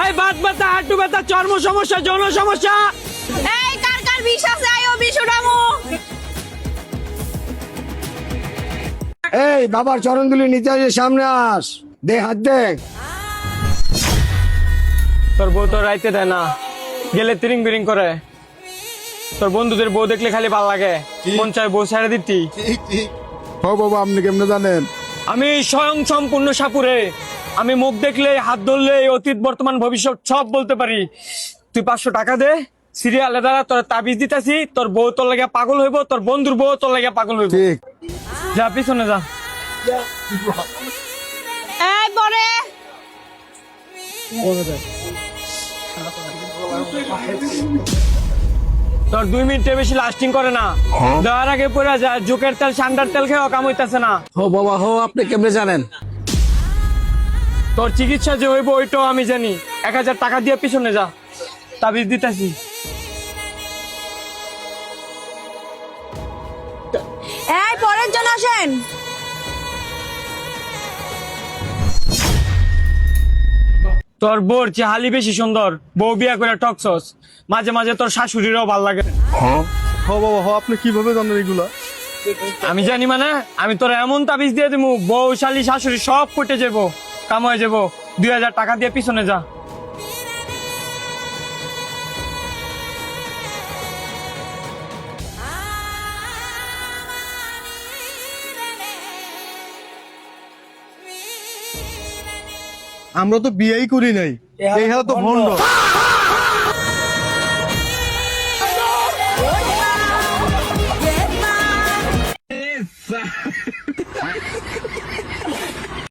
এই বাত ব্যথা, হাঁটু ব্যথা, চর্ম সমস্যা, যৌন সমস্যা। এই কার কার বিষ আছে আইও বিশুরামু। এই বাবার চরণগুলি নিচে আসে, সামনে আস, দে হাত দে। তোর বউ তোর রাইতে দেয় না, গেলে তিরিং বিরিং করে। তোর বন্ধুদের বউ দেখলে খালি ভাল লাগে, মন চায় বউ ছেড়ে দিতি। ও বাবা, আপনি কেমনে জানেন? আমি স্বয়ং সম্পূর্ণ সাপুরে, আমি মুখ দেখলে, হাত ধরলে অতীত বর্তমান ভবিষ্যৎ সব বলতে পারি। তুই 500 টাকা দে, সিরিয়ালে দ্বারা তোর তাবিজ দিতেছি। তোর বউ তোর লাগে পাগল হইব, তোর বন্ধুর বউ তোর লাগে পাগল হইব। ঠিক। যা পিছনে যা। এই পরে তোর 2 মিনিটের বেশি লাস্টিং করে না, দেওয়ার আগে পড়ে যায়। জোকের তেল সান্ডার তেল খেয়ে কাম হইতাছে না। ও বাবা হো, আপনি কেমনে জানেন? তোর চিকিৎসা যে হইব ওইটাও আমি জানি। 1000 টাকা দিয়ে পিছনে যা, তাবিজ দিতেছি। এই পরের জন আসেন। তোর বোর চেহালি বেশি সুন্দর, বউ বিয়া করে টকসস। মাঝে মাঝে তোর শাশুড়িরও ভাল লাগে। ও বাবা, আপনি কিভাবে জানেন এগুলা? আমি জানি মানে, আমি তোর এমন তাবিজ দিয়ে দিমু, বউ শালি শাশুড়ি সব ফুটে যাবো, কাম হয়ে যাবো। 2000 টাকা দিয়ে পিছনে যা। আমরা তো বিয়েই করি নাই, এই হাতে তো ভণ্ড।